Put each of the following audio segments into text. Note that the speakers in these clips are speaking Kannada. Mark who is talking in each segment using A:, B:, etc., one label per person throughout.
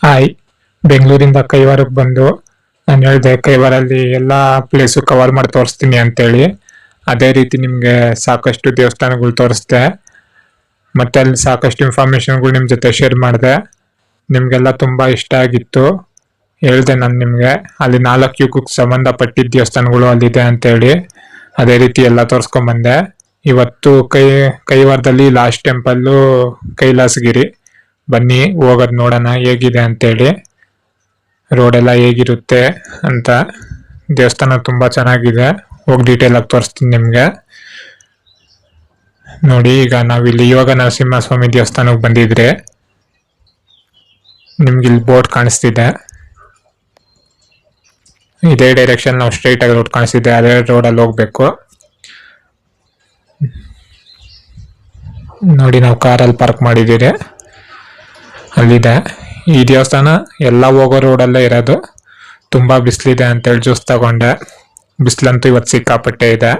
A: ಹಾಯ್, ಬೆಂಗಳೂರಿಂದ ಕೈವಾರಕ್ಕೆ ಬಂದು ನಾನು ಹೇಳಿದೆ ಕೈವಾರಲ್ಲಿ ಎಲ್ಲ ಪ್ಲೇಸು ಕವರ್ ಮಾಡಿ ತೋರಿಸ್ತೀನಿ ಅಂತೇಳಿ. ಅದೇ ರೀತಿ ನಿಮಗೆ ಸಾಕಷ್ಟು ದೇವಸ್ಥಾನಗಳು ತೋರಿಸ್ದೆ, ಮತ್ತೆ ಅಲ್ಲಿ ಸಾಕಷ್ಟು ಇನ್ಫಾರ್ಮೇಶನ್ಗಳು ನಿಮ್ಮ ಜೊತೆ ಶೇರ್ ಮಾಡಿದೆ. ನಿಮಗೆಲ್ಲ ತುಂಬ ಇಷ್ಟ ಆಗಿತ್ತು. ಹೇಳಿದೆ ನಾನು ನಿಮಗೆ ಅಲ್ಲಿ 4 ಯುಗಕ್ಕೆ ಸಂಬಂಧಪಟ್ಟಿದ್ದ ದೇವಸ್ಥಾನಗಳು ಅಲ್ಲಿದೆ ಅಂತೇಳಿ. ಅದೇ ರೀತಿ ಎಲ್ಲ ತೋರಿಸ್ಕೊಂಬಂದೆ. ಇವತ್ತು ಕೈವಾರದಲ್ಲಿ ಲಾಸ್ಟ್ ಟೆಂಪಲ್ಲು ಕೈಲಾಸಗಿರಿ. ಬನ್ನಿ ಹೋಗೋದು ನೋಡೋಣ ಹೇಗಿದೆ ಅಂತೇಳಿ, ರೋಡೆಲ್ಲ ಹೇಗಿರುತ್ತೆ ಅಂತ. ದೇವಸ್ಥಾನ ತುಂಬ ಚೆನ್ನಾಗಿದೆ, ಹೋಗಿ ಡೀಟೇಲ್ ಆಗಿ ತೋರಿಸ್ತೀನಿ ನಿಮಗೆ. ನೋಡಿ, ಈಗ ನಾವಿಲ್ಲಿ ಯೋಗ ನರಸಿಂಹಸ್ವಾಮಿ ದೇವಸ್ಥಾನಕ್ಕೆ ಬಂದಿದ್ರೆ ನಿಮ್ಗೆ ಇಲ್ಲಿ ಬೋರ್ಡ್ ಕಾಣಿಸ್ತಿದೆ. ಇದೇ ಡೈರೆಕ್ಷನ್ ನಾವು ಸ್ಟ್ರೈಟ್ ಆಗಿ ರೋಡ್ ಕಾಣಿಸ್ತಿದೆ, ಅದೇ ರೋಡಲ್ಲಿ ಹೋಗ್ಬೇಕು. ನೋಡಿ, ನಾವು ಕಾರಲ್ಲಿ ಪಾರ್ಕ್ ಮಾಡಿದ್ದೀರಿ, ಅಲ್ಲಿದೆ ಈ ದೇವಸ್ಥಾನ. ಎಲ್ಲ ಹೋಗೋ ರೋಡಲ್ಲೇ ಇರೋದು. ತುಂಬ ಬಿಸಿಲಿದೆ ಅಂತೇಳಿ ಜ್ಯೂಸ್ ತಗೊಂಡೆ. ಬಿಸಿಲಂತೂ ಇವತ್ತು ಸಿಕ್ಕಾಪಟ್ಟೆ ಇದೆ.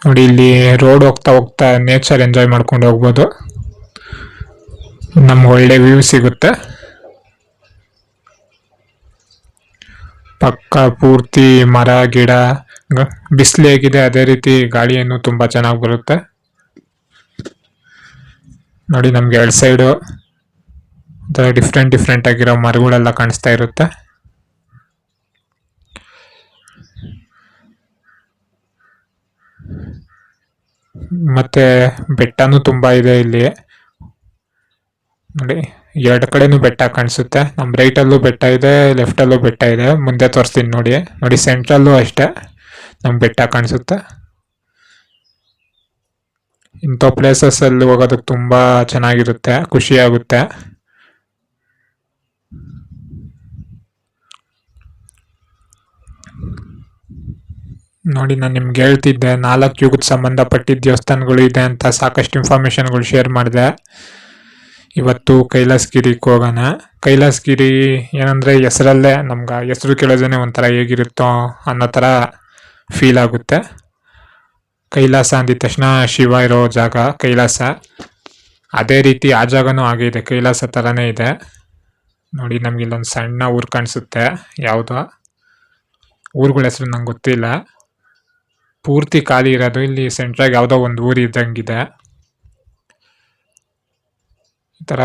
A: ನೋಡಿ, ಇಲ್ಲಿ ರೋಡ್ ಹೋಗ್ತಾ ಹೋಗ್ತಾ ನೇಚರ್ ಎಂಜಾಯ್ ಮಾಡ್ಕೊಂಡು ಹೋಗ್ಬೋದು. ನಮ್ಗೆ ಒಳ್ಳೆ ವ್ಯೂ ಸಿಗುತ್ತೆ. ಪಕ್ಕ ಪೂರ್ತಿ ಮರ ಗಿಡ. ಬಿಸಿಲು ಹೇಗಿದೆ ಅದೇ ರೀತಿ ಗಾಳಿಯನ್ನು ತುಂಬ ಚೆನ್ನಾಗಿ ಬರುತ್ತೆ. ನೋಡಿ, ನಮ್ಗೆ ಎರಡು ಸೈಡು ಡಿಫ್ರೆಂಟ್ ಆಗಿರೋ ಮರಗಳೆಲ್ಲ ಕಾಣಿಸ್ತಾ ಇರುತ್ತೆ. ಮತ್ತೆ ಬೆಟ್ಟನೂ ತುಂಬಾ ಇದೆ ಇಲ್ಲಿ. ನೋಡಿ, ಎರಡು ಕಡೆನೂ ಬೆಟ್ಟ ಕಾಣಿಸುತ್ತೆ. ನಮ್ಮ ರೈಟಲ್ಲೂ ಬೆಟ್ಟ ಇದೆ, ಲೆಫ್ಟಲ್ಲೂ ಬೆಟ್ಟ ಇದೆ. ಮುಂದೆ ತೋರಿಸ್ತೀನಿ ನೋಡಿ. ನೋಡಿ, ಸೆಂಟ್ರಲ್ಲೂ ಅಷ್ಟೇ ನಮ್ಗೆ ಬೆಟ್ಟ ಕಾಣಿಸುತ್ತೆ. ಇಂಥ ಪ್ಲೇಸಸ್ ಅಲ್ಲಿ ಹೋಗೋದಕ್ಕೆ ತುಂಬಾ ಚೆನ್ನಾಗಿರುತ್ತೆ, ಖುಷಿ ಆಗುತ್ತೆ. ನೋಡಿ, ನಾನು ನಿಮ್ಗೆ ಹೇಳ್ತಿದ್ದೆ 4 ಯುಗಕ್ಕೆ ಸಂಬಂಧಪಟ್ಟಿದ್ದ ದೇವಸ್ಥಾನಗಳು ಇದೆ ಅಂತ. ಸಾಕಷ್ಟು ಇನ್ಫಾರ್ಮೇಶನ್ಗಳು ಶೇರ್ ಮಾಡಿದೆ. ಇವತ್ತು ಕೈಲಾಸಗಿರಿಗೆ ಹೋಗೋಣ. ಕೈಲಾಸಗಿರಿ ಏನಂದ್ರೆ ಹೆಸರಲ್ಲೇ ನಮ್ಗೆ ಹೆಸರು ಕೇಳೋದೇನೆ ಒಂಥರ ಹೇಗಿರುತ್ತೋ ಅನ್ನೋ ಥರ ಫೀಲ್ ಆಗುತ್ತೆ. ಕೈಲಾಸ ಅಂದಿದ ತಕ್ಷಣ ಶಿವ ಇರೋ ಜಾಗ ಕೈಲಾಸ. ಅದೇ ರೀತಿ ಆ ಜಾಗನೂ ಹಾಗೆ ಇದೆ, ಕೈಲಾಸ ಥರನೇ ಇದೆ. ನೋಡಿ, ನಮ್ಗೆ ಇಲ್ಲೊಂದು ಸಣ್ಣ ಊರು ಕಾಣಿಸುತ್ತೆ. ಯಾವುದೋ ಊರುಗಳ ಹೆಸರು ನಂಗೆ ಗೊತ್ತಿಲ್ಲ. ಪೂರ್ತಿ ಖಾಲಿ ಇರೋದು. ಇಲ್ಲಿ ಸೆಂಟ್ರಾಗಿ ಯಾವುದೋ ಒಂದು ಊರು ಇದ್ದಂಗಿದೆ. ಈ ಥರ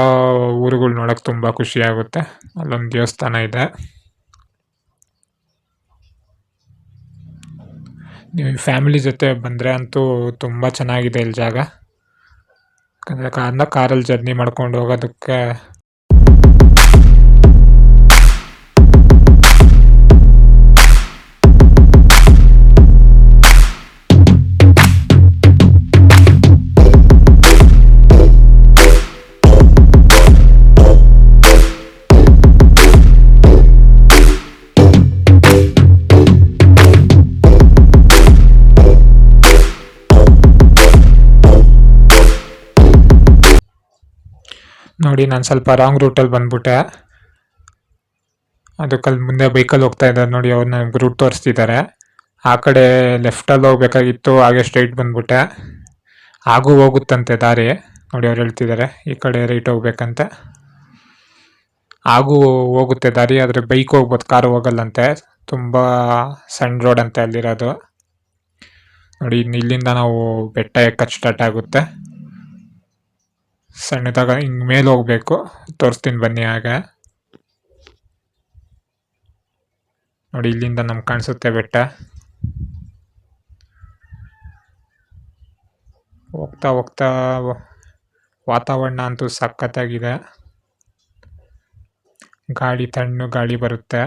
A: ಊರುಗಳು ನೋಡೋಕೆ ತುಂಬ ಖುಷಿ ಆಗುತ್ತೆ. ಅಲ್ಲೊಂದು ದೇವಸ್ಥಾನ ಇದೆ. ನೀವು ಫ್ಯಾಮಿಲಿ ಜೊತೆ ಬಂದರೆ ಅಂತೂ ತುಂಬ ಚೆನ್ನಾಗಿದೆ ಇಲ್ಲಿ ಜಾಗ. ಯಾಕಂದರೆ ಕಾರಲ್ಲಿ ಜರ್ನಿ ಮಾಡ್ಕೊಂಡು ಹೋಗೋದಕ್ಕೆ ನೋಡಿ, ನಾನು ಸ್ವಲ್ಪ ರಾಂಗ್ ರೂಟಲ್ಲಿ ಬಂದ್ಬಿಟ್ಟೆ. ಅದಕ್ಕಲ್ಲಿ ಮುಂದೆ ಬೈಕಲ್ಲಿ ಹೋಗ್ತಾ ಇದ್ದಾರೆ ನೋಡಿ, ಅವ್ರು ನನಗೆ ರೂಟ್ ತೋರಿಸ್ತಿದ್ದಾರೆ. ಆ ಕಡೆ ಲೆಫ್ಟಲ್ಲಿ ಹೋಗ್ಬೇಕಾಗಿತ್ತು, ಹಾಗೆ ಸ್ಟ್ರೈಟ್ ಬಂದ್ಬಿಟ್ಟೆ. ಹಾಗೂ ಹೋಗುತ್ತಂತೆ ದಾರಿ. ನೋಡಿ, ಅವ್ರು ಹೇಳ್ತಿದ್ದಾರೆ ಈ ಕಡೆ ರೈಟ್ ಹೋಗ್ಬೇಕಂತೆ. ಹಾಗೂ ಹೋಗುತ್ತೆ ದಾರಿ, ಆದರೆ ಬೈಕ್ ಹೋಗ್ಬೋದು, ಕಾರು ಹೋಗಲ್ಲಂತೆ. ತುಂಬ ಸಣ್ಣ ರೋಡ್ ಅಂತೆ ಅಲ್ಲಿರೋದು. ನೋಡಿ, ಇಲ್ಲಿಂದ ನಾವು ಬೆಟ್ಟ ಎಕ್ಕಕ್ಕೆ ಸ್ಟಾರ್ಟ್ ಆಗುತ್ತೆ. ಸಣ್ಣದಾಗ ಹಿಂಗೆ ಮೇಲೆ ಹೋಗ್ಬೇಕು. ತೋರಿಸ್ತೀನಿ ಬನ್ನಿ. ಹಾಗೆ ನೋಡಿ, ಇಲ್ಲಿಂದ ನಮ್ಗೆ ಕಾಣಿಸುತ್ತೆ ಬೆಟ್ಟ. ಹೋಗ್ತಾ ಹೋಗ್ತಾ ವಾತಾವರಣ ಅಂತೂ ಸಖತ್ತಾಗಿದೆ. ತಣ್ಣು ಗಾಳಿ ಬರುತ್ತೆ.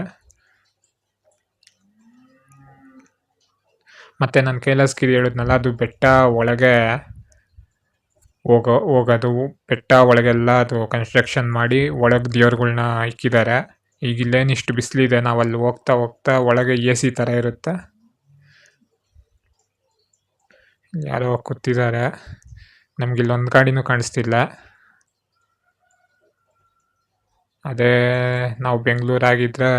A: ಮತ್ತೆ ನಾನು ಕೈಲಾಸಗಿರಿ ಹೇಳಿದ್ನಲ್ಲ, ಅದು ಬೆಟ್ಟ ಒಳಗೆ ಹೋಗೋದು. ಬೆಟ್ಟ ಒಳಗೆಲ್ಲ ಅದು ಕನ್ಸ್ಟ್ರಕ್ಷನ್ ಮಾಡಿ ಒಳಗೆ ದೇವ್ರುಗಳ್ನ ಇಕ್ಕಿದ್ದಾರೆ. ಈಗ ಇಲ್ಲೇನು ಇಷ್ಟು ಬಿಸಿಲಿದೆ, ನಾವು ಅಲ್ಲಿ ಹೋಗ್ತಾ ಹೋಗ್ತಾ ಒಳಗೆ AC ಥರ ಇರುತ್ತೆ. ಯಾರೋ ಕೂತಿದ್ದಾರೆ. ನಮ್ಗೆ ಇಲ್ಲೊಂದು ಗಾಡಿನೂ ಕಾಣಿಸ್ತಿಲ್ಲ. ಅದೇ ನಾವು ಬೆಂಗಳೂರಾಗಿದ್ರೆ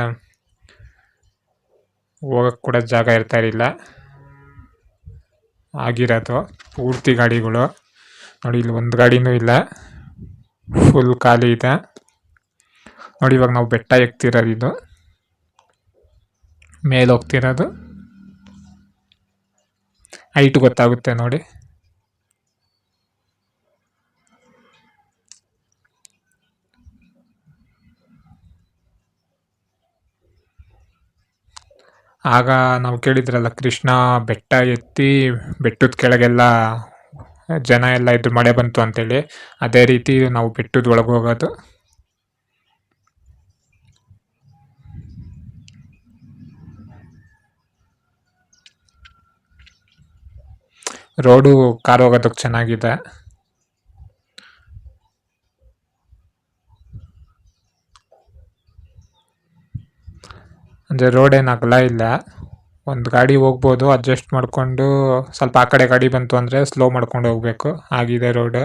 A: ಹೋಗಕ್ಕೆ ಕೂಡ ಜಾಗ ಇರ್ತಾ ಇರಲಿಲ್ಲ. ಆಗಿರೋದು ಪೂರ್ತಿ ಗಾಡಿಗಳು. ನೋಡಿ, ಇಲ್ಲಿ ಒಂದು ಗಾಡಿನೂ ಇಲ್ಲ. ಫುಲ್ ಖಾಲಿ ಇದೆ ನೋಡಿ. ಇವಾಗ ನಾವು ಬೆಟ್ಟ ಎಕ್ತಿರೋದು, ಇದು ಮೇಲೆ ಹೋಗ್ತಿರೋದು ಹೈಟ್ ಗೊತ್ತಾಗುತ್ತೆ ನೋಡಿ. ಆಗ ನಾವು ಕೇಳಿದ್ರಲ್ಲ, ಕೃಷ್ಣ ಬೆಟ್ಟ ಎತ್ತಿ ಬೆಟ್ಟದ ಕೆಳಗೆಲ್ಲ ಜನ ಎಲ್ಲ ಇದ್ದು ಮಳೆ ಬಂತು ಅಂತೇಳಿ, ಅದೇ ರೀತಿ ನಾವು ಬೆಟ್ಟದ ಒಳಗೆ ಹೋಗೋದು. ರೋಡು ಕಾರ್ ಹೋಗೋದಕ್ಕೆ ಚೆನ್ನಾಗಿದೆ. ಅಂದರೆ ರೋಡ್ ಏನು ಅಗಲ ಇಲ್ಲ, ಒಂದು ಗಾಡಿ ಹೋಗ್ಬೋದು, ಅಡ್ಜಸ್ಟ್ ಮಾಡಿಕೊಂಡು. ಸ್ವಲ್ಪ ಆ ಕಡೆ ಗಾಡಿ ಬಂತು ಅಂದರೆ ಸ್ಲೋ ಮಾಡ್ಕೊಂಡು ಹೋಗಬೇಕು, ಆಗಿದೆ ರೋಡ್.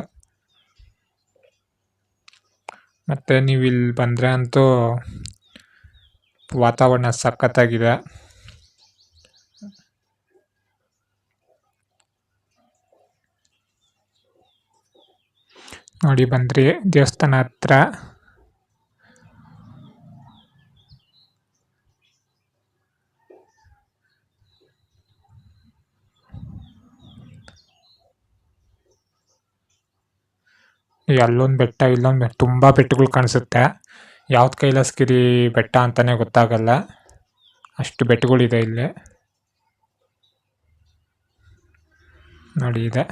A: ಮತ್ತು ನೀವು ಇಲ್ಲಿ ಬಂದರೆ ಅಂತೂ ವಾತಾವರಣ ಸಖತ್ತಾಗಿದೆ. ನೋಡಿ ಬಂದ್ರಿ ದೇವಸ್ಥಾನ ಹತ್ರ. ಅಲ್ಲೊಂದು ಬೆಟ್ಟ, ಇಲ್ಲೊಂದು ಬೆಟ್ಟ, ತುಂಬ ಬೆಟ್ಟಗಳು ಕಾಣಿಸುತ್ತೆ. ಯಾವ್ದು ಕೈಲಾಸಗಿರಿ ಬೆಟ್ಟ ಅಂತಲೇ ಗೊತ್ತಾಗಲ್ಲ, ಅಷ್ಟು ಬೆಟ್ಟಗಳಿದೆ ಇಲ್ಲಿ. ನೋಡಿ ಇದೆ,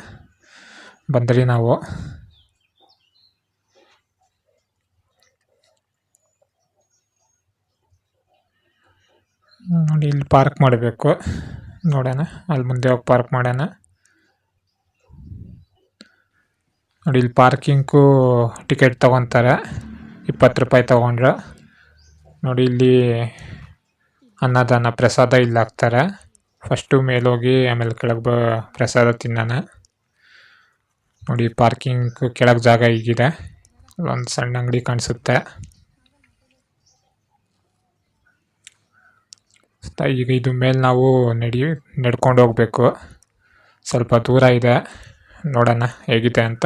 A: ಬಂದ್ರಿ ನಾವು. ನೋಡಿ ಇಲ್ಲಿ ಪಾರ್ಕ್ ಮಾಡಬೇಕು, ನೋಡೋಣ ಅಲ್ಲಿ ಮುಂದೆ ಹೋಗಿ ಪಾರ್ಕ್ ಮಾಡೋಣ. ನೋಡಿ ಇಲ್ಲಿ ಪಾರ್ಕಿಂಗ್ಗೂ ಟಿಕೆಟ್ ತೊಗೊತಾರೆ, 20 ರೂಪಾಯಿ ತೊಗೊಂಡ್ರೆ. ನೋಡಿ ಇಲ್ಲಿ ಅನ್ನದಾನ ಪ್ರಸಾದ ಇಲ್ಲಿ ಹಾಕ್ತಾರೆ. ಫಸ್ಟು ಮೇಲೋಗಿ ಆಮೇಲೆ ಕೆಳಗೆ ಪ್ರಸಾದ ತಿನ್ನೋಣ. ನೋಡಿ ಪಾರ್ಕಿಂಗ್ ಕೆಳಗೆ ಜಾಗ ಹೀಗಿದೆ, ಒಂದು ಸಣ್ಣ ಅಂಗಡಿ ಕಾಣಿಸುತ್ತೆ. ಈಗ ಇದು ಮೇಲೆ ನಾವು ನಡ್ಕೊಂಡು ಹೋಗ್ಬೇಕು, ಸ್ವಲ್ಪ ದೂರ ಇದೆ, ನೋಡೋಣ ಹೇಗಿದೆ ಅಂತ.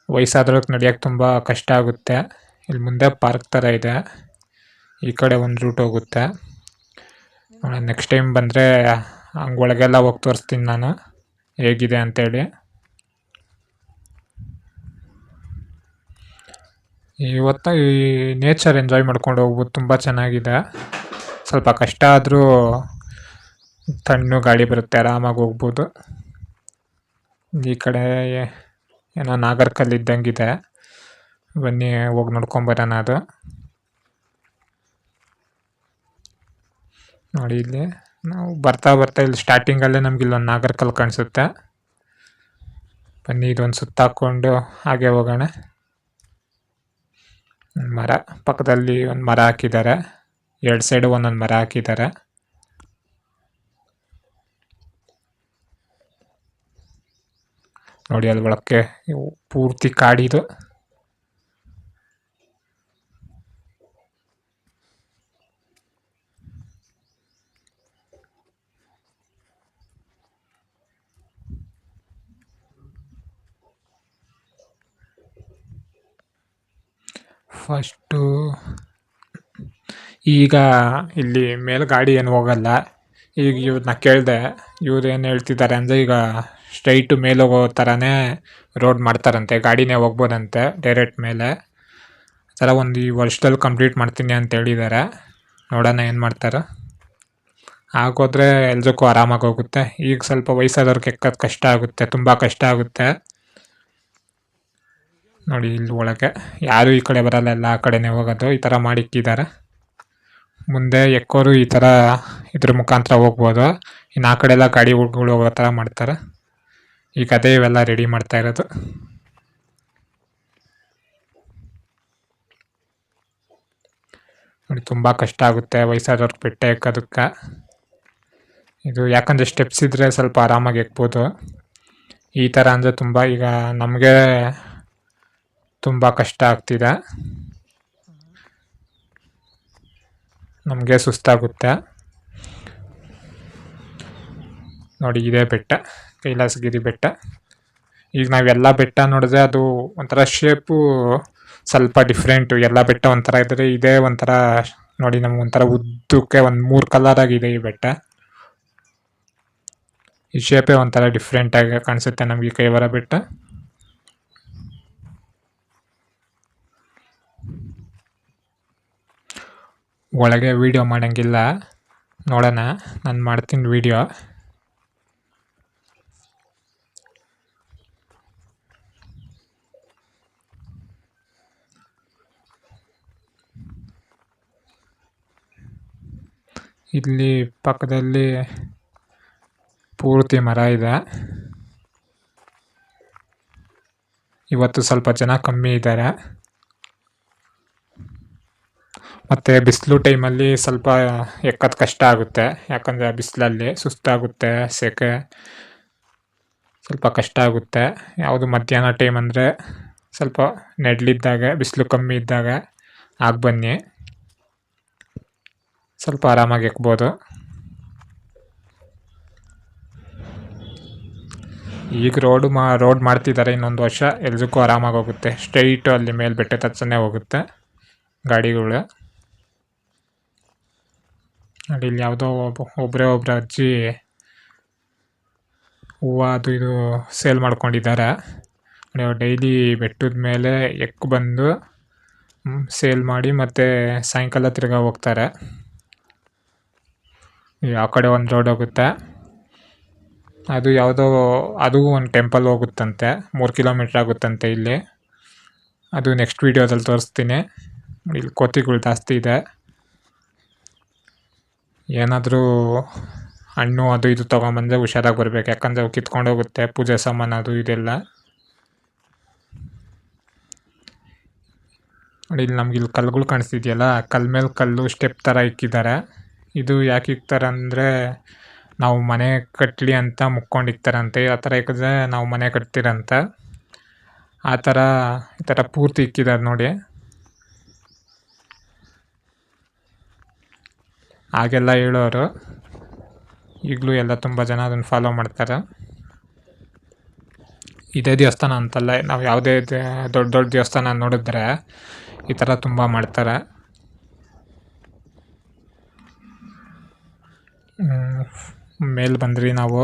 A: ವಯಸ್ಸಾದ್ರಿಗೆ ನಡೆಯೋಕ್ಕೆ ತುಂಬ ಕಷ್ಟ ಆಗುತ್ತೆ. ಇಲ್ಲಿ ಮುಂದೆ ಪಾರ್ಕ್ ಥರ ಇದೆ, ಈ ಕಡೆ ಒಂದು ರೂಟ್ ಹೋಗುತ್ತೆ. ನೆಕ್ಸ್ಟ್ ಟೈಮ್ ಬಂದರೆ ಹಂಗೆ ಒಳಗೆಲ್ಲ ಹೋಗಿ ತೋರಿಸ್ತೀನಿ ನಾನು ಹೇಗಿದೆ ಅಂತೇಳಿ. ಇವತ್ತು ಈ ನೇಚರ್ ಎಂಜಾಯ್ ಮಾಡ್ಕೊಂಡು ಹೋಗ್ಬೋದು, ತುಂಬ ಚೆನ್ನಾಗಿದೆ. ಸ್ವಲ್ಪ ಕಷ್ಟ ಆದರೂ ತಣ್ಣು ಗಾಳಿ ಬರುತ್ತೆ, ಆರಾಮಾಗಿ ಹೋಗ್ಬೋದು. ಈ ಕಡೆ ಏನೋ ನಾಗರ್ಕಲ್ ಇದ್ದಂಗಿದೆ, ಬನ್ನಿ ಹೋಗಿ ನೋಡ್ಕೊಂಬರೋಣ ಅದು. ನೋಡಿ ಇಲ್ಲಿ ನಾವು ಬರ್ತಾ ಬರ್ತಾ ಇಲ್ಲಿ ಸ್ಟಾರ್ಟಿಂಗಲ್ಲೇ ನಮ್ಗೆ ಇಲ್ಲೊಂದು ನಾಗರ್ಕಲ್ ಕಾಣಿಸುತ್ತೆ. ಬನ್ನಿ ಇದೊಂದು ಸುತ್ತ ಹಾಕ್ಕೊಂಡು ಹಾಗೆ ಹೋಗೋಣ. ಮರ ಪಕ್ಕದಲ್ಲಿ ಒಂದು ಮರ ಹಾಕಿದ್ದಾರೆ, 2 ಸೈಡು ಒಂದೊಂದು ಮರ ಹಾಕಿದ್ದಾರೆ. ನೋಡಿ ಅಲ್ಲಿ ಒಳಕ್ಕೆ ಪೂರ್ತಿ ಕಾಡಿದು. ಫಸ್ಟು ಈಗ ಇಲ್ಲಿ ಮೇಲೆ ಗಾಡಿ ಏನು ಹೋಗಲ್ಲ. ಈಗ ಇವ್ರನ್ನ ಕೇಳಿದೆ, ಇವ್ರು ಏನು ಹೇಳ್ತಿದ್ದಾರೆ ಅಂದರೆ, ಈಗ ಸ್ಟ್ರೈಟು ಮೇಲೆ ಹೋಗೋ ಥರನೇ ರೋಡ್ ಮಾಡ್ತಾರಂತೆ, ಗಾಡಿನೇ ಹೋಗ್ಬೋದಂತೆ ಡೈರೆಕ್ಟ್ ಮೇಲೆ. ಆ ಥರ ಒಂದು ಈ ವರ್ಷದಲ್ಲಿ ಕಂಪ್ಲೀಟ್ ಮಾಡ್ತೀನಿ ಅಂತ ಹೇಳಿದ್ದಾರೆ, ನೋಡೋಣ ಏನು ಮಾಡ್ತಾರೆ. ಆಗೋದ್ರೆ ಎಲ್ರಿಗೂ ಆರಾಮಾಗಿ ಹೋಗುತ್ತೆ. ಈಗ ಸ್ವಲ್ಪ ವಯಸ್ಸಾದವ್ರಿಗೆ ಎಕ್ಕೋದು ಕಷ್ಟ ಆಗುತ್ತೆ, ತುಂಬ ಕಷ್ಟ ಆಗುತ್ತೆ. ನೋಡಿ ಇಲ್ಲಿ ಒಳಗೆ ಯಾರು ಈ ಕಡೆ ಬರಲ್ಲ, ಎಲ್ಲ ಆ ಕಡೆನೇ ಹೋಗೋದು. ಈ ಥರ ಮಾಡಿಕ್ಕಿದ್ದಾರೆ. ಮುಂದೆ ಎಕ್ಕೋರು ಈ ಥರ ಇದ್ರ ಮುಖಾಂತರ ಹೋಗ್ಬೋದು, ಇನ್ನು ಆ ಕಡೆ ಎಲ್ಲ ಗಾಡಿಗಳು ಹೋಗೋ ಥರ ಮಾಡ್ತಾರೆ. ಈಗ ಅದೇ ಇವೆಲ್ಲ ರೆಡಿ ಮಾಡ್ತಾ ಇರೋದು. ನೋಡಿ ತುಂಬ ಕಷ್ಟ ಆಗುತ್ತೆ ವಯಸ್ಸಾದವ್ರಿಗೆ ಬೆಟ್ಟ ಎಕ್ಕೋದಕ್ಕೆ. ಇದು ಯಾಕಂದರೆ ಸ್ಟೆಪ್ಸ್ ಇದ್ದರೆ ಸ್ವಲ್ಪ ಆರಾಮಾಗಿ ಎಕ್ಬೋದು. ಈ ಥರ ಅಂದರೆ ತುಂಬ, ಈಗ ನಮಗೆ ತುಂಬ ಕಷ್ಟ ಆಗ್ತಿದೆ, ನಮಗೆ ಸುಸ್ತಾಗುತ್ತೆ. ನೋಡಿ ಇದೇ ಬೆಟ್ಟ, ಕೈಲಾಸಗಿರಿ ಬೆಟ್ಟ. ಈಗ ನಾವೆಲ್ಲ ಬೆಟ್ಟ ನೋಡಿದ್ರೆ ಅದು ಒಂಥರ ಶೇಪು ಸ್ವಲ್ಪ ಡಿಫ್ರೆಂಟು. ಎಲ್ಲ ಬೆಟ್ಟ ಒಂಥರ ಇದ್ರೆ ಇದೇ ಒಂಥರ ನೋಡಿ, ನಮ್ಗೆ ಒಂಥರ ಉದ್ದಕ್ಕೆ ಒಂದು 3 ಕಲರ್ ಆಗಿದೆ ಈ ಬೆಟ್ಟ. ಈ ಶೇಪೇ ಒಂಥರ ಡಿಫ್ರೆಂಟ್ ಆಗಿ ಕಾಣಿಸುತ್ತೆ ನಮಗೆ ಕೈವಾರ ಬೆಟ್ಟ. ಒಳಗೆ ವಿಡಿಯೋ ಮಾಡೋಂಗಿಲ್ಲ, ನೋಡೋಣ, ನಾನು ಮಾಡ್ತೀನಿ ವಿಡಿಯೋ. ಇಲ್ಲಿ ಪಕ್ಕದಲ್ಲಿ ಪೂರ್ತಿ ಮರ ಇದೆ. ಇವತ್ತು ಸ್ವಲ್ಪ ಜನ ಕಮ್ಮಿ ಇದ್ದಾರೆ. ಮತ್ತು ಬಿಸಿಲು ಟೈಮಲ್ಲಿ ಸ್ವಲ್ಪ ಎಕ್ಕೋದು ಕಷ್ಟ ಆಗುತ್ತೆ, ಯಾಕಂದರೆ ಬಿಸಿಲಲ್ಲಿ ಸುಸ್ತಾಗುತ್ತೆ, ಸೆಕೆ ಸ್ವಲ್ಪ ಕಷ್ಟ ಆಗುತ್ತೆ. ಯಾವುದು ಮಧ್ಯಾಹ್ನ ಟೈಮ್ ಅಂದರೆ ಸ್ವಲ್ಪ ನೆಡ್ಲಿದ್ದಾಗ, ಬಿಸಿಲು ಕಮ್ಮಿ ಇದ್ದಾಗ ಆಗಿ ಬನ್ನಿ, ಸ್ವಲ್ಪ ಆರಾಮಾಗಿ ಎಕ್ಬೋದು. ಈಗ ರೋಡ್ ಮಾಡ್ತಿದ್ದಾರೆ, ಇನ್ನೊಂದು ವರ್ಷ ಎಲ್ರಿಗೂ ಆರಾಮಾಗಿ ಹೋಗುತ್ತೆ. ಸ್ಟ್ರೈಟು ಅಲ್ಲಿ ಮೇಲೆ ಬೆಟ್ಟ ತತ್ಸನೇ ಹೋಗುತ್ತೆ ಗಾಡಿಗಳು. ನೋಡಿ, ಇಲ್ಲಿ ಯಾವುದೋ ಒಬ್ಬರು ಅಜ್ಜಿ ಹೂವು ಅದು ಇದು ಸೇಲ್ ಮಾಡ್ಕೊಂಡಿದ್ದಾರೆ. ಡೈಲಿ ಬೆಟ್ಟದ ಮೇಲೆ ಬಂದು ಸೇಲ್ ಮಾಡಿ ಮತ್ತೆ ಸಾಯಂಕಾಲ ತಿರ್ಗಾ ಹೋಗ್ತಾರೆ. ಆ ಕಡೆ ಒಂದು ರೋಡ್ ಹೋಗುತ್ತೆ, ಅದು ಯಾವುದೋ, ಅದು ಒಂದು ಟೆಂಪಲ್ ಹೋಗುತ್ತಂತೆ, 3 ಕಿಲೋಮೀಟ್ರ್ ಆಗುತ್ತಂತೆ ಇಲ್ಲಿ. ಅದು ನೆಕ್ಸ್ಟ್ ವೀಡಿಯೋದಲ್ಲಿ ತೋರಿಸ್ತೀನಿ. ಇಲ್ಲಿ ಕೋತಿಗಳು ಜಾಸ್ತಿ ಇದೆ. ಏನಾದರೂ ಹಣ್ಣು ಅದು ಇದು ತೊಗೊಂಬಂದರೆ ಹುಷಾರಾಗಿ ಬರಬೇಕು, ಯಾಕಂದರೆ ಅವು ಕಿತ್ಕೊಂಡು ಹೋಗುತ್ತೆ ಪೂಜೆ ಸಾಮಾನು ಅದು ಇದೆಲ್ಲ. ನೋಡಿ, ಇಲ್ಲಿ ನಮ್ಗೆ ಇಲ್ಲಿ ಕಲ್ಲುಗಳು ಕಾಣಿಸ್ತಿದೆಯಲ್ಲ, ಕಲ್ಲು ಮೇಲೆ ಕಲ್ಲು ಸ್ಟೆಪ್ ಥರ ಇಕ್ಕಿದ್ದಾರೆ. ಇದು ಯಾಕೆ ಇಕ್ತಾರೆ ಅಂದರೆ ನಾವು ಮನೆ ಕಟ್ಟಲಿ ಅಂತ ಮುಕ್ಕೊಂಡು ಇಕ್ತಾರಂತೆ. ಆ ಥರ ಇಕ್ಕಿದ್ರೆ ನಾವು ಮನೆ ಕಟ್ತೀರಂತ. ಈ ಥರ ಪೂರ್ತಿ ಇಕ್ಕಿದ್ದಾರೆ ನೋಡಿ. ಹಾಗೆಲ್ಲ ಹೇಳೋರು, ಈಗಲೂ ಎಲ್ಲ ತುಂಬ ಜನ ಅದನ್ನು ಫಾಲೋ ಮಾಡ್ತಾರೆ. ಇದೇ ದೇವಸ್ಥಾನ ಅಂತಲ್ಲ, ನಾವು ಯಾವುದೇ ದೊಡ್ಡ ದೊಡ್ಡ ದೇವಸ್ಥಾನ ನೋಡಿದ್ರೆ ಈ ಥರ ತುಂಬ ಮಾಡ್ತಾರೆ. ಮೇಲೆ ಬಂದ್ರಿ ನಾವು.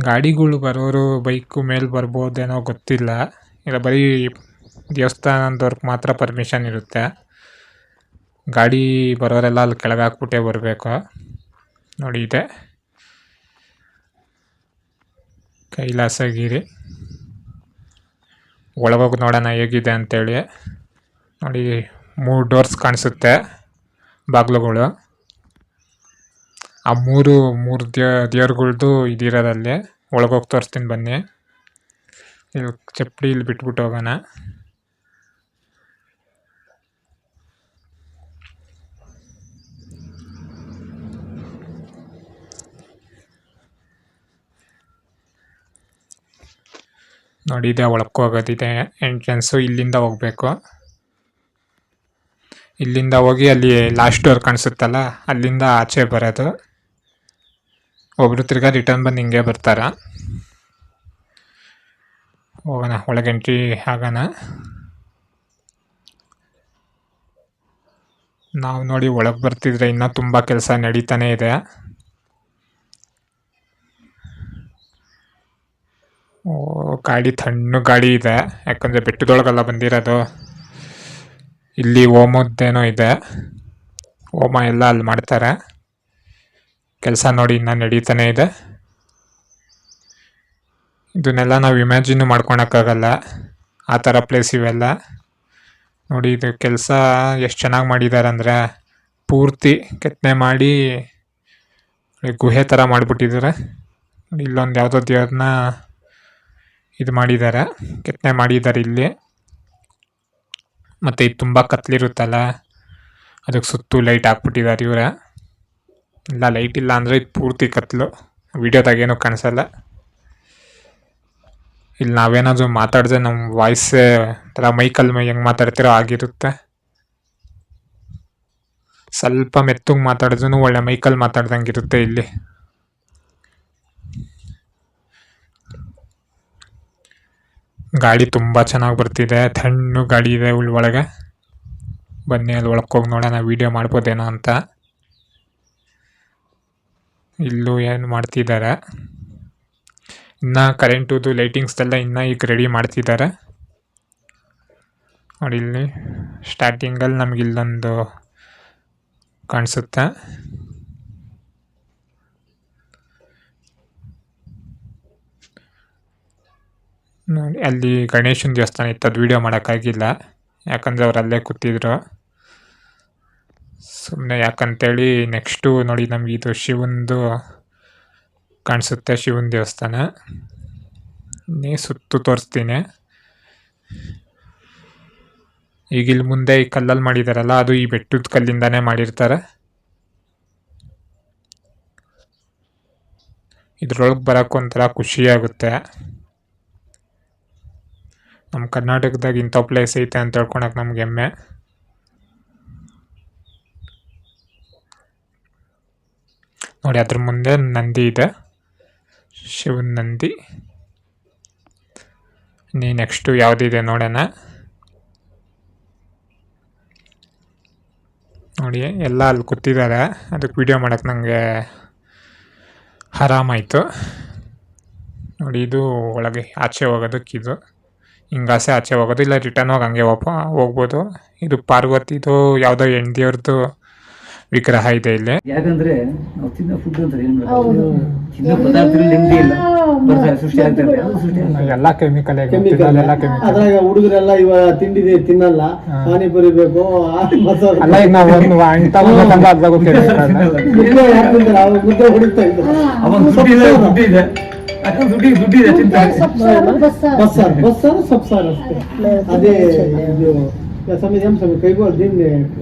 A: ಗಾಡಿಗಳು ಬರೋರು ಬೈಕು ಮೇಲೆ ಬರ್ಬೋದೇನೋ ಗೊತ್ತಿಲ್ಲ, ಇಲ್ಲ ಬರೀ ದೇವಸ್ಥಾನದವ್ರಿಗೆ ಮಾತ್ರ ಪರ್ಮಿಷನ್ ಇರುತ್ತೆ. ಗಾಡಿ ಬರೋರೆಲ್ಲ ಅಲ್ಲಿ ಕೆಳಗೆ ಹಾಕ್ಬಿಟ್ಟೇ ಬರಬೇಕು. ನೋಡಿ, ಇದೆ ಕೈಲಾಸಗಿರಿ. ಒಳಗೋಗಿ ನೋಡೋಣ ಹೇಗಿದೆ ಅಂತೇಳಿ. ನೋಡಿ, 3 ಡೋರ್ಸ್ ಕಾಣಿಸುತ್ತೆ, ಬಾಗಿಲುಗಳು. ಆ ಮೂರು ದೇವ್ರುಗಳ್ದು ಇದಿರೋದಲ್ಲಿ ಒಳಗೋಗಿ ತೋರಿಸ್ತೀನಿ ಬನ್ನಿ. ಇಲ್ಲಿ ಚಪ್ಪಡಿ ಇಲ್ಲಿ ಬಿಟ್ಬಿಟ್ಟು ಹೋಗೋಣ. ನೋಡಿ, ಇದೆ ಒಳಕ್ಕೆ ಹೋಗೋದಿದೆ ಎಂಟ್ರೆನ್ಸು. ಇಲ್ಲಿಂದ ಹೋಗಬೇಕು. ಇಲ್ಲಿಂದ ಹೋಗಿ ಅಲ್ಲಿ ಲಾಸ್ಟ್ ಡೋರ್ ಕಾಣಿಸುತ್ತಲ್ಲ, ಅಲ್ಲಿಂದ ಆಚೆ ಬರೋದು. ಒಬ್ಬರು ತಿರ್ಗಾ ರಿಟರ್ನ್ ಬಂದು ಹಿಂಗೆ ಬರ್ತಾರ. ಹೋಗೋಣ, ಒಳಗೆ ಎಂಟ್ರಿ ಆಗೋಣ. ನಾವು ನೋಡಿ ಒಳಗೆ ಬರ್ತಿದ್ರೆ ಇನ್ನೂ ತುಂಬ ಕೆಲಸ ನಡೀತಾನೆ ಇದೆ. ಗಾಡಿ ತಣ್ಣು ಗಾಡಿ ಇದೆ, ಯಾಕಂದರೆ ಬೆಟ್ಟದೊಳಗೆಲ್ಲ ಬಂದಿರೋದು. ಇಲ್ಲಿ ಹೋಮದ್ದೇನೋ ಇದೆ, ಹೋಮ ಎಲ್ಲ ಅಲ್ಲಿ ಮಾಡ್ತಾರೆ. ಕೆಲಸ ನೋಡಿ ಇನ್ನೂ ನಡೀತಾನೆ ಇದೆ. ಇದನ್ನೆಲ್ಲ ನಾವು ಇಮ್ಯಾಜಿನ್ನು ಮಾಡ್ಕೊಳಕ್ಕಾಗಲ್ಲ, ಆ ಥರ ಪ್ಲೇಸ್ ಇವೆಲ್ಲ. ನೋಡಿ, ಇದು ಕೆಲಸ ಎಷ್ಟು ಚೆನ್ನಾಗಿ ಮಾಡಿದ್ದಾರೆ ಅಂದರೆ ಪೂರ್ತಿ ಕೆತ್ತನೆ ಮಾಡಿ ಗುಹೆ ಥರ ಮಾಡಿಬಿಟ್ಟಿದ್ದಾರೆ. ಇಲ್ಲೊಂದು ಯಾವುದೋ ದೇವ್ರನ್ನ ಇದು ಮಾಡಿದ್ದಾರೆ, ಕೆತ್ತನೆ ಮಾಡಿದ್ದಾರೆ ಇಲ್ಲಿ. ಮತ್ತು ಇದು ತುಂಬ ಕತ್ಲಿರುತ್ತಲ್ಲ, ಅದಕ್ಕೆ ಸುತ್ತು ಲೈಟ್ ಹಾಕ್ಬಿಟ್ಟಿದ್ದಾರೆ ಇವರೇ. ಇಲ್ಲ, ಲೈಟ್ ಇಲ್ಲ ಅಂದರೆ ಇದು ಪೂರ್ತಿ ಕತ್ಲು, ವಿಡಿಯೋದಾಗೇನು ಕಾಣಿಸಲ್ಲ. ಇಲ್ಲಿ ನಾವೇನಾದರೂ ಮಾತಾಡಿದ್ರೆ ನಮ್ಮ ವಾಯ್ಸೇ ಥರ ಮೈಕಲ್ಲಿ ಹೆಂಗೆ ಮಾತಾಡ್ತಿರೋ ಆಗಿರುತ್ತೆ. ಸ್ವಲ್ಪ ಮೆತ್ತಗೆ ಮಾತಾಡಿದ್ರೂ ಒಳ್ಳೆ ಮೈಕಲ್ಲಿ ಮಾತಾಡ್ದಂಗೆ ಇರುತ್ತೆ ಇಲ್ಲಿ. ಗಾಡಿ ತುಂಬ ಚೆನ್ನಾಗಿ ಬರ್ತಿದೆ, ತಣ್ಣು ಗಾಡಿ ಇದೆ ಒಳಗೆ. ಬನ್ನಿ ಅಲ್ಲಿ ಒಳಗೆ ಹೋಗಿ ನೋಡೋಣ, ವೀಡಿಯೋ ಮಾಡ್ಬೋದೇನೋ ಅಂತ. ಇಲ್ಲೂ ಏನು ಮಾಡ್ತಿದ್ದಾರೆ, ಇನ್ನು ಕರೆಂಟುದು ಲೈಟಿಂಗ್ಸ್ ಎಲ್ಲ ಇನ್ನೂ ಈಗ ರೆಡಿ ಮಾಡ್ತಿದ್ದಾರೆ ನೋಡಿ. ಇಲ್ಲಿ ಸ್ಟಾರ್ಟಿಂಗಲ್ಲಿ ನಮ್ಗೆ ಇಲ್ಲೊಂದು ಕಾಣಿಸುತ್ತೆ. ನೋಡಿ ಅಲ್ಲಿ ಗಣೇಶನ ದೇವಸ್ಥಾನ ಇತ್ತು, ಅದು ವೀಡಿಯೋ ಮಾಡೋಕ್ಕಾಗಿಲ್ಲ ಯಾಕಂದರೆ ಅವ್ರು ಅಲ್ಲೇ ಕೂತಿದ್ರು ಸುಮ್ಮನೆ. ಯಾಕಂತೇಳಿ ನೆಕ್ಸ್ಟು ನೋಡಿ ನಮ್ಗೆ ಇದು ಶಿವಂದು ಕಾಣಿಸುತ್ತೆ, ಶಿವನ ದೇವಸ್ಥಾನ. ಇನ್ನೇ ಸುತ್ತು ತೋರಿಸ್ತೀನಿ. ಈಗ ಇಲ್ಲಿ ಮುಂದೆ ಈ ಕಲ್ಲಲ್ಲಿ ಮಾಡಿದಾರಲ್ಲ, ಅದು ಈ ಬೆಟ್ಟದ ಕಲ್ಲಿಂದಾನೇ ಮಾಡಿರ್ತಾರೆ. ಇದ್ರೊಳಗೆ ಬರೋಕ್ಕೆ ಒಂಥರ ಖುಷಿಯಾಗುತ್ತೆ. ನಮ್ಮ ಕರ್ನಾಟಕದಾಗ ಇಂಥ ಪ್ಲೇಸ್ ಐತೆ ಅಂತ ಹೇಳ್ಕೊಳಕ್ಕೆ ನಮ್ಗೆ ಹೆಮ್ಮೆ. ನೋಡಿ ಅದ್ರ ಮುಂದೆ ನಂದಿ ಇದೆ, ಶಿವನ ನಂದಿ. ನೆಕ್ಸ್ಟು ಯಾವುದಿದೆ ನೋಡೋಣ. ನೋಡಿ ಎಲ್ಲ ಅಲ್ಲಿ ಕೂತಿದ್ದಾರೆ, ಅದಕ್ಕೆ ವಿಡಿಯೋ ಮಾಡೋಕ್ಕೆ ನನಗೆ ಆರಾಮಾಯಿತು. ನೋಡಿ ಇದು ಒಳಗೆ ಆಚೆ ಹೋಗೋದಕ್ಕಿದು, ಹಿಂಗಾಸೆ ಆಚೆ ಹೋಗೋದು, ಇಲ್ಲ ರಿಟರ್ನ್ ಹೋಗಿ ಹಂಗೆ ಹೋಗ್ಬೋದು. ಇದು ಪಾರ್ವತಿದು ಯಾವುದೋ ಹೆಣ್ದೇವ್ರದ್ದು ವಿಗ್ರಹ ಇದೆ ಇಲ್ಲಿ.
B: ಯಾಕಂದ್ರೆ ನಾವು ತಿನ್ನೋ ಫುಡ್ ಅಂತ ತಿನ್ನೋ ಪದಾರ್ಥದಲ್ಲಿ ನೆಮ್ಮದಿ ಇಲ್ಲ, ಸೃಷ್ಟಿ ಆಗ್ತದೆ.
A: ಎಲ್ಲ ಕೆಮಿಕಲ್
C: ಅದ್ರಾಗ ಹುಡುಗರೆಲ್ಲ ಇವ ತಿಂಡಿ ತಿನ್ನಲ್ಲ, ಪಾನಿಪುರಿ ಬೇಕು, ಮುದ್ದೆ ಹೊಡಿತಾ ಇದ್ರು.
B: ಅವಾಗ ದುಡ್ಡು ಇದೆ, ದುಡ್ಡು ಇದೆ ತಿಂತಾರೆ.
C: ಬಸ್ಸಾರು ಸೊಪ್ಸಾರು ಅಷ್ಟೇ. ಅದೇ समय कई बार दिन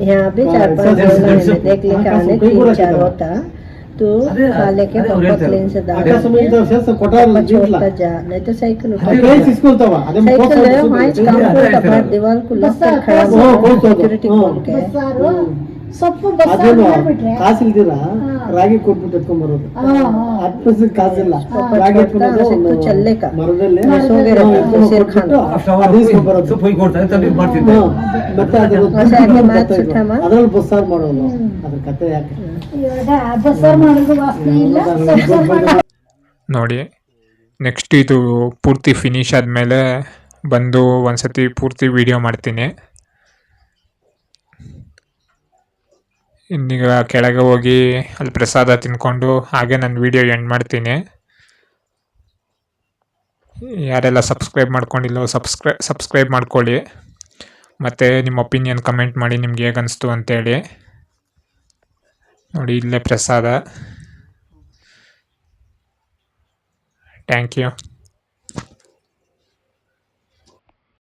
D: यहाँ भी 4-5 देख लेके आने 3-4 होता तो खाले के पापा क्लीन से दाल छोड़ता जा, नहीं तो साइकिल साइकिल दीवार को लग खड़ा सिक्योरिटी खोल के
C: ಕಾಸಿಲ್ದಿರ ರಾಗಿ ಕೊಟ್ಬಿಟ್ಟು ಎತ್ಕೊಂಡ್ಬರೋದು. 10% ಕಾಸಿಲ್ಲ, ರಾಗಿ ಎತ್ಕೊಂಡ್ಬರೋದು ಮರದಲ್ಲಿ ಅದ್ರಲ್ಲಿ ಬಸ್ಸಾರು ಮಾಡೋದು. ಅದ್ರ ಕತೆ ಯಾಕೆ
A: ನೋಡಿ. ನೆಕ್ಸ್ಟ್ ಇದು ಪೂರ್ತಿ ಫಿನಿಶ್ ಆದಮೇಲೆ ಬಂದು ಒಂದ್ಸತಿ ಪೂರ್ತಿ ವಿಡಿಯೋ ಮಾಡ್ತೀನಿ. ಇನ್ನೀಗ ಕೆಳಗೆ ಹೋಗಿ ಅಲ್ಲಿ ಪ್ರಸಾದ ತಿನ್ಕೊಂಡು ಹಾಗೆ ನನ್ನ ವಿಡಿಯೋ ಎಂಡ್ ಮಾಡ್ತೀನಿ. ಯಾರೆಲ್ಲ ಸಬ್ಸ್ಕ್ರೈಬ್ ಮಾಡ್ಕೊಂಡಿಲ್ಲೋ ಸಬ್ಸ್ಕ್ರೈಬ್ ಮಾಡ್ಕೊಳ್ಳಿ, ಮತ್ತು ನಿಮ್ಮ ಒಪಿನಿಯನ್ ಕಮೆಂಟ್ ಮಾಡಿ ನಿಮ್ಗೆ ಹೇಗೆ ಅನಿಸ್ತು ಅಂತೇಳಿ. ನೋಡಿ ಇಲ್ಲೇ ಪ್ರಸಾದ. Thank you.